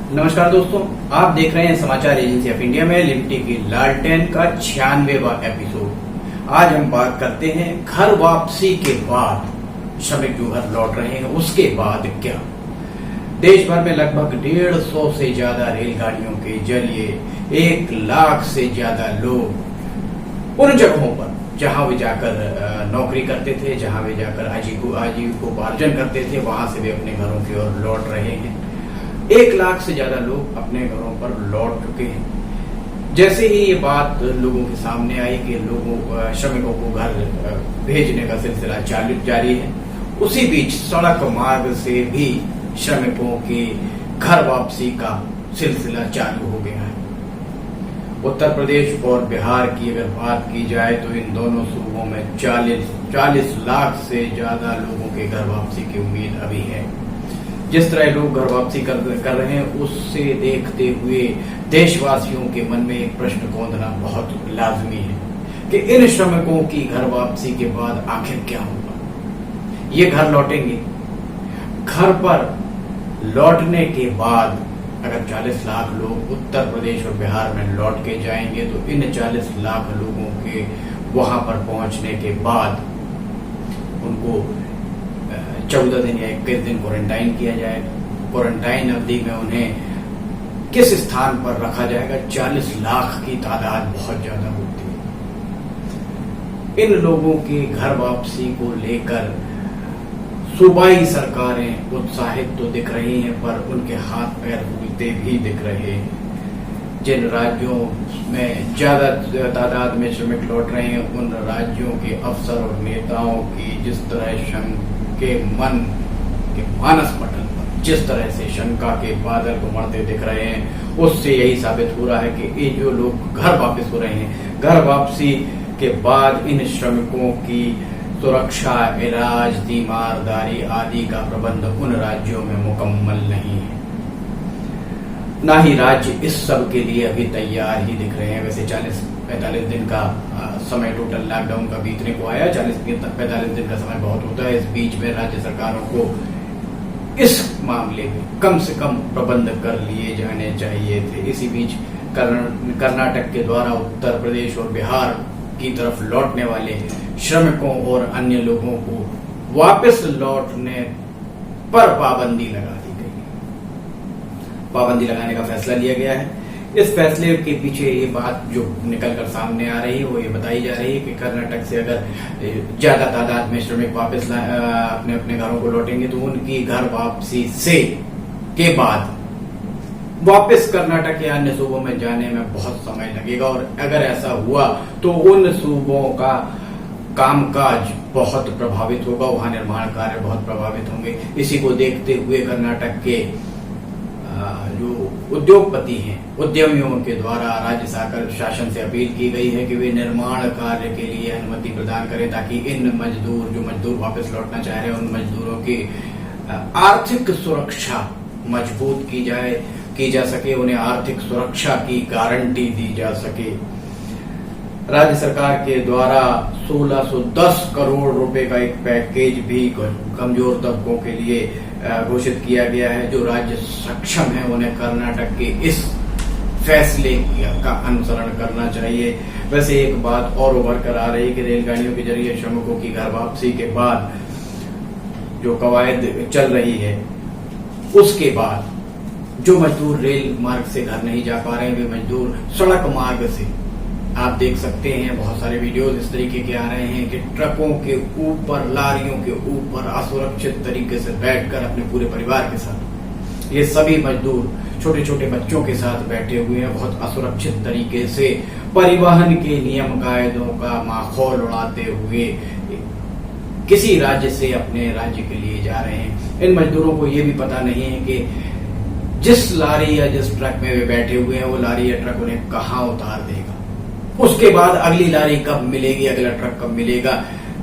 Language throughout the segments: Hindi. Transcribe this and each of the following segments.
नमस्कार दोस्तों, आप देख रहे हैं समाचार एजेंसी ऑफ इंडिया में लिबर्टी की लालटेन का 96वां एपिसोड। आज हम बात करते हैं घर वापसी के बाद श्रमिक जो घर लौट रहे हैं उसके बाद क्या। देश भर में लगभग 150 से ज्यादा रेलगाड़ियों के जरिए 1 लाख से ज्यादा लोग उन जगहों पर जहां वे जाकर नौकरी करते थे, जहां वे जाकर आजीविकोपार्जन करते थे, वहां से वे अपने घरों की ओर लौट रहे हैं। 1 लाख से ज्यादा लोग अपने घरों पर लौट चुके हैं। जैसे ही ये बात लोगों के सामने आई कि श्रमिकों को घर भेजने का सिलसिला जारी है, उसी बीच सड़क मार्ग से भी श्रमिकों की घर वापसी का सिलसिला चालू हो गया है। उत्तर प्रदेश और बिहार की अगर बात की जाए तो इन दोनों सूबों में 40 लाख से ज्यादा लोगों के घर वापसी की उम्मीद अभी है। जिस तरह लोग घर वापसी कर रहे हैं, उससे देखते हुए देशवासियों के मन में एक प्रश्न कौंधना बहुत लाजमी है कि इन श्रमिकों की घर वापसी के बाद आखिर क्या होगा। ये घर लौटेंगे? घर पर लौटने के बाद अगर 40 लाख लोग उत्तर प्रदेश और बिहार में लौट के जाएंगे तो इन 40 लाख लोगों के वहां पर पहुंचने के बाद उनको 14 दिन या 21 दिन क्वारंटाइन किया जाएगा। क्वारंटाइन अवधि में उन्हें किस स्थान पर रखा जाएगा? 40 लाख की तादाद बहुत ज्यादा होती है। इन लोगों की घर वापसी को लेकर सूबाई सरकारें उत्साहित तो दिख रही हैं, पर उनके हाथ पैर फूलते भी दिख रहे हैं। जिन राज्यों में ज्यादा तादाद में श्रमिक लौट रहे हैं, उन राज्यों के अफसर और नेताओं की जिस तरह के मन के मानस पटल पर जिस तरह से शंका के बादल उमड़ते दिख रहे हैं, उससे यही साबित हो रहा है कि ये जो लोग घर वापस हो रहे हैं, घर वापसी के बाद इन श्रमिकों की सुरक्षा, इलाज, तीमारदारी आदि का प्रबंध उन राज्यों में मुकम्मल नहीं है। ना ही राज्य इस सब के लिए अभी तैयार ही दिख रहे हैं। वैसे 40-45 दिन का समय टोटल लॉकडाउन का बीतने को आया। 40-45 दिन का समय बहुत होता है। इस बीच में राज्य सरकारों को इस मामले में कम से कम प्रबंध कर लिए जाने चाहिए थे। इसी बीच कर्नाटक के द्वारा उत्तर प्रदेश और बिहार की तरफ लौटने वाले श्रमिकों और अन्य लोगों को वापस लौटने पर पाबंदी लगा दी गई। पाबंदी लगाने का फैसला लिया गया है। इस फैसले के पीछे ये बात जो निकल कर सामने आ रही है वो ये बताई जा रही है कि कर्नाटक से अगर ज्यादा तादाद में श्रमिक वापस अपने अपने घरों को लौटेंगे तो उनकी घर वापसी के बाद वापस कर्नाटक या अन्य सूबों में जाने में बहुत समय लगेगा, और अगर ऐसा हुआ तो उन सूबों का कामकाज बहुत प्रभावित होगा, वहां निर्माण कार्य बहुत प्रभावित होंगे। इसी को देखते हुए कर्नाटक के जो उद्योगपति हैं, उद्यमियों के द्वारा राज्य शासन से अपील की गई है कि वे निर्माण कार्य के लिए अनुमति प्रदान करें, ताकि इन मजदूर वापस लौटना चाह रहे हैं, उन मजदूरों की आर्थिक सुरक्षा मजबूत की जा सके, उन्हें आर्थिक सुरक्षा की गारंटी दी जा सके। राज्य सरकार के द्वारा 1610 करोड़ रुपए का एक पैकेज भी कमजोर तबकों के लिए घोषित किया गया है। जो राज्य सक्षम है उन्हें कर्नाटक के इस फैसले का अनुसरण करना चाहिए। वैसे एक बात और उभर कर आ रही है कि रेलगाड़ियों के जरिए श्रमिकों की घर वापसी के बाद जो कवायद चल रही है, उसके बाद जो मजदूर रेल मार्ग से घर नहीं जा पा रहे हैं, वे मजदूर सड़क मार्ग से, आप देख सकते हैं बहुत सारे वीडियोस इस तरीके के आ रहे हैं कि ट्रकों के ऊपर, लारियों के ऊपर असुरक्षित तरीके से बैठकर अपने पूरे परिवार के साथ, ये सभी मजदूर छोटे छोटे बच्चों के साथ बैठे हुए हैं, बहुत असुरक्षित तरीके से परिवहन के नियम कायदों का माहौल उड़ाते हुए किसी राज्य से अपने राज्य के लिए जा रहे हैं। इन मजदूरों को ये भी पता नहीं है कि जिस लारी या जिस ट्रक में वे बैठे हुए हैं, वो लारी या ट्रक उन्हें कहाँ उतार देगा, उसके बाद अगली लारी कब मिलेगी, अगला ट्रक कब मिलेगा।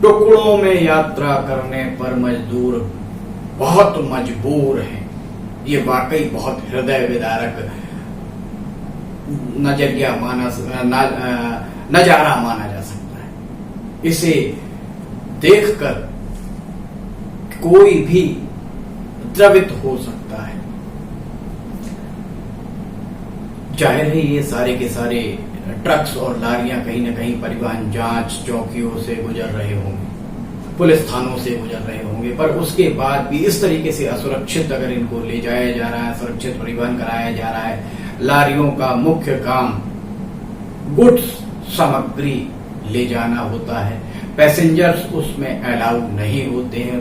टुकड़ों में यात्रा करने पर मजदूर बहुत मजबूर हैं। ये वाकई बहुत हृदय विदारक नजारा माना जा सकता है। इसे देखकर कोई भी द्रवित हो सकता है। जाहिर है ये सारे के सारे ट्रक्स और लारियां कहीं ना कहीं परिवहन जांच चौकियों से गुजर रहे होंगे, पुलिस थानों से गुजर रहे होंगे, पर उसके बाद भी इस तरीके से असुरक्षित अगर इनको ले जाया जा रहा है, सुरक्षित परिवहन कराया जा रहा है। लारियों का मुख्य काम गुड्स सामग्री ले जाना होता है, पैसेंजर्स उसमें अलाउड नहीं होते हैं,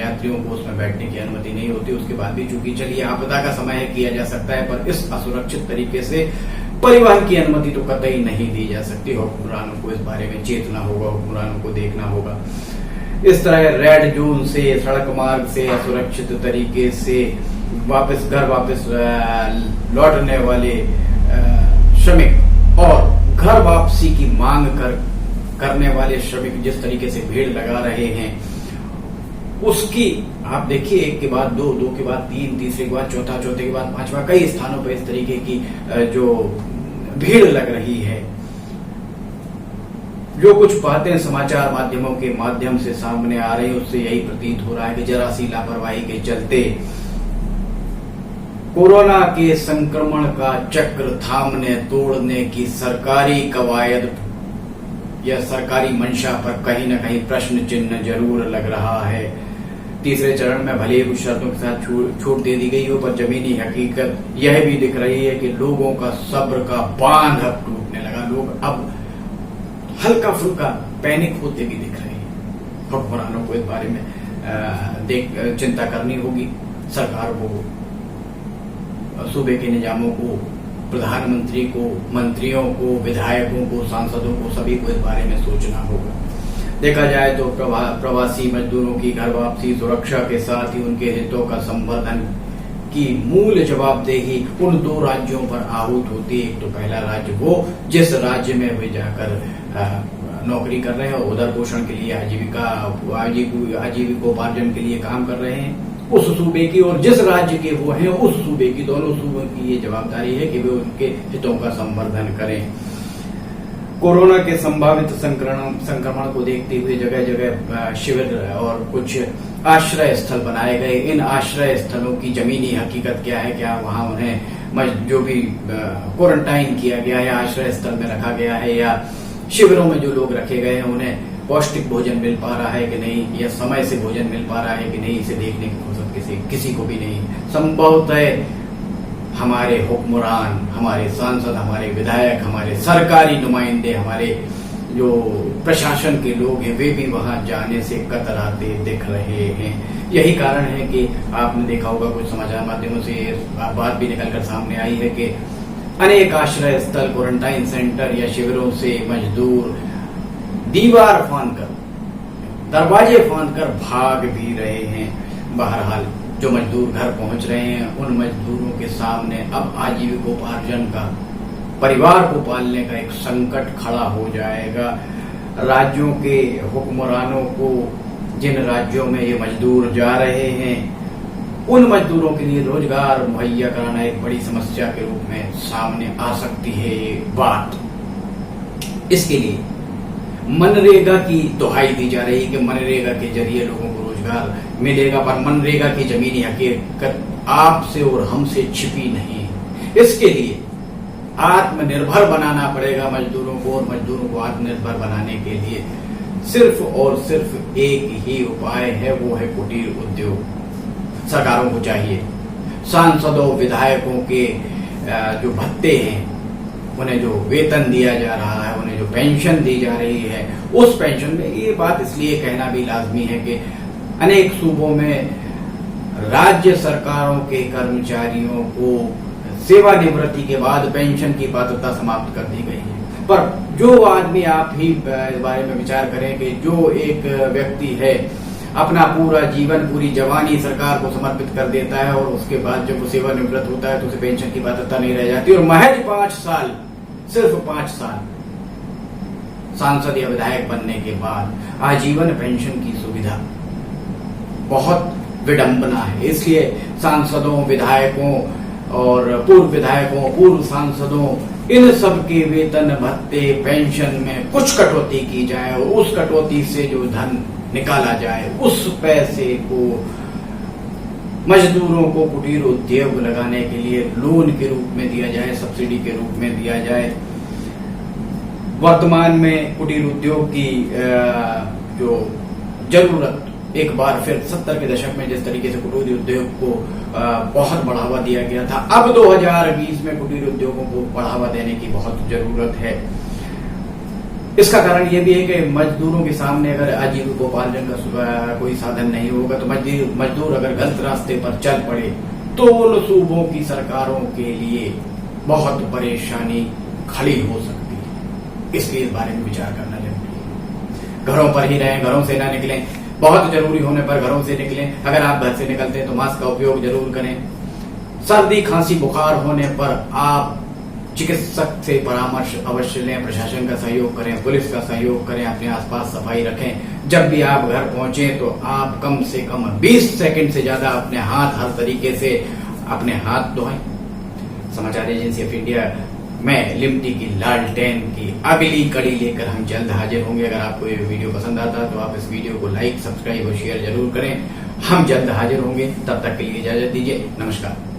यात्रियों को उसमें बैठने की अनुमति नहीं होती। उसके बाद भी चूंकि चलिए आपदा का समय है, किया जा सकता है, पर इस असुरक्षित तरीके से परिवहन की अनुमति तो कतई नहीं दी जा सकती। हुक्मरानों को इस बारे में चेतना होगा, हुक्मरानों को देखना होगा। इस तरह रेड जोन से, सड़क मार्ग से असुरक्षित तरीके से घर वापस लौटने वाले श्रमिक और घर वापसी की मांग करने वाले श्रमिक जिस तरीके से भीड़ लगा रहे हैं, उसकी आप देखिए, एक के बाद दो, दो के बाद तीन, तीसरे के बाद चौथा, चौथे के बाद पांचवा, कई स्थानों पर इस तरीके की जो भीड़ लग रही है। जो कुछ बातें समाचार माध्यमों के माध्यम से सामने आ रही है, उससे यही प्रतीत हो रहा है कि जरा सी लापरवाही के चलते कोरोना के संक्रमण का चक्र थामने तोड़ने की सरकारी कवायद या सरकारी मंशा पर कहीं न कहीं प्रश्न चिन्ह जरूर लग रहा है। तीसरे चरण में भले ही कुछ शर्तों के साथ छूट दे दी गई हो, पर जमीनी हकीकत यह भी दिख रही है कि लोगों का सब्र का बांध अब टूटने लगा। लोग अब हल्का फुल्का पैनिक होते भी दिख रहे हैं। हुक्मरानों को इस बारे में चिंता करनी होगी। सरकार को, सूबे के निजामों को, प्रधानमंत्री को, मंत्रियों को, विधायकों को, सांसदों को, सभी को इस बारे में सोचना होगा। देखा जाए तो प्रवासी मजदूरों की घर वापसी, सुरक्षा के साथ ही उनके हितों का संवर्धन की मूल जवाबदेही उन दो राज्यों पर आहूत होती है। एक तो पहला राज्य वो जिस राज्य में वे जाकर नौकरी कर रहे हैं, उधर पोषण के लिए आजीविकोपार्जन के लिए काम कर रहे हैं, उस सूबे की, और जिस राज्य के वो हैं उस सूबे की, दोनों सूबों की ये जवाबदारी है कि वे उनके हितों का संवर्धन करें। कोरोना के संभावित संक्रमण को देखते हुए जगह जगह शिविर और कुछ आश्रय स्थल बनाए गए। इन आश्रय स्थलों की जमीनी हकीकत क्या है, क्या वहां उन्हें जो भी क्वारंटाइन किया गया है, आश्रय स्थल में रखा गया है, या शिविरों में जो लोग रखे गए हैं उन्हें पौष्टिक भोजन मिल पा रहा है कि नहीं, या समय से भोजन मिल पा रहा है कि नहीं, इसे देखने की फुर्सत किसी को भी नहीं। संभवतः हमारे हुक्मरान, हमारे सांसद, हमारे विधायक, हमारे सरकारी नुमाइंदे, हमारे जो प्रशासन के लोग हैं, वे भी वहां जाने से कतराते दिख रहे हैं। यही कारण है कि आपने देखा होगा कुछ समाचार माध्यमों से बात भी निकलकर सामने आई है कि अनेक आश्रय स्थल, क्वारंटाइन सेंटर या शिविरों से मजदूर दीवार फांदकर, दरवाजे फांदकर भाग भी रहे हैं। बहरहाल जो मजदूर घर पहुंच रहे हैं, उन मजदूरों के सामने अब आजीविकोपार्जन का, परिवार को पालने का एक संकट खड़ा हो जाएगा। राज्यों के हुक्मरानों को, जिन राज्यों में ये मजदूर जा रहे हैं, उन मजदूरों के लिए रोजगार मुहैया कराना एक बड़ी समस्या के रूप में सामने आ सकती है ये बात। इसके लिए मनरेगा की दुहाई दी जा रही है कि मनरेगा के जरिए लोगों को रोजगार मिलेगा, पर मनरेगा की जमीनी हकीकत आपसे और हमसे छिपी नहीं है। इसके लिए आत्मनिर्भर बनाना पड़ेगा मजदूरों को, और मजदूरों को आत्मनिर्भर बनाने के लिए सिर्फ और सिर्फ एक ही उपाय है, वो है कुटीर उद्योग। सरकारों को चाहिए सांसदों, विधायकों के जो भत्ते हैं, उन्हें जो वेतन दिया जा रहा है, उन्हें जो पेंशन दी जा रही है, उस पेंशन में ये बात इसलिए कहना भी लाजमी है कि अनेक सूबों में राज्य सरकारों के कर्मचारियों को सेवानिवृत्ति के बाद पेंशन की पात्रता समाप्त कर दी गई है। पर जो आदमी, आप ही इस बारे में विचार करें कि जो एक व्यक्ति है अपना पूरा जीवन, पूरी जवानी सरकार को समर्पित कर देता है, और उसके बाद जब वो सेवानिवृत्त होता है तो उसे पेंशन की पात्रता नहीं रह जाती, और महज 5 साल, सिर्फ 5 साल सांसद या विधायक बनने के बाद आजीवन पेंशन की सुविधा। बहुत विडंबना है। इसलिए सांसदों, विधायकों और पूर्व विधायकों, पूर्व सांसदों, इन सब के वेतन, भत्ते, पेंशन में कुछ कटौती की जाए, और उस कटौती से जो धन निकाला जाए, उस पैसे को मजदूरों को कुटीर उद्योग लगाने के लिए लोन के रूप में दिया जाए, सब्सिडी के रूप में दिया जाए। वर्तमान में कुटीर उद्योग की जो जरूरत एक बार फिर 70 के दशक में जिस तरीके से कुटीर उद्योग को बहुत बढ़ावा दिया गया था, अब 2020 में कुटीर उद्योगों को बढ़ावा देने की बहुत जरूरत है। इसका कारण यह भी है कि मजदूरों के सामने अगर आजीविकोपार्जन का कोई साधन नहीं होगा तो मजदूर अगर गलत रास्ते पर चल पड़े तो उन सूबों की सरकारों के लिए बहुत परेशानी खड़ी हो सकती है। इसलिए इस बारे में विचार करना जरूरी है। घरों पर ही रहें, घरों से ना निकलें, बहुत जरूरी होने पर घरों से निकलें। अगर आप घर से निकलते हैं तो मास्क का उपयोग जरूर करें। सर्दी खांसी बुखार होने पर आप चिकित्सक से परामर्श अवश्य लें, प्रशासन का सहयोग करें, पुलिस का सहयोग करें, अपने आसपास सफाई रखें। जब भी आप घर पहुंचे तो आप कम से कम 20 सेकंड से ज्यादा अपने हाथ हर तरीके से अपने हाथ धोएं। समाचार एजेंसी ऑफ इंडिया में लिमटी की लालटेन की अगली कड़ी लेकर हम जल्द हाजिर होंगे। अगर आपको ये वीडियो पसंद आता तो आप इस वीडियो को लाइक, सब्सक्राइब और शेयर जरूर करें। हम जल्द हाजिर होंगे, तब तक के लिए इजाजत दीजिए। नमस्कार।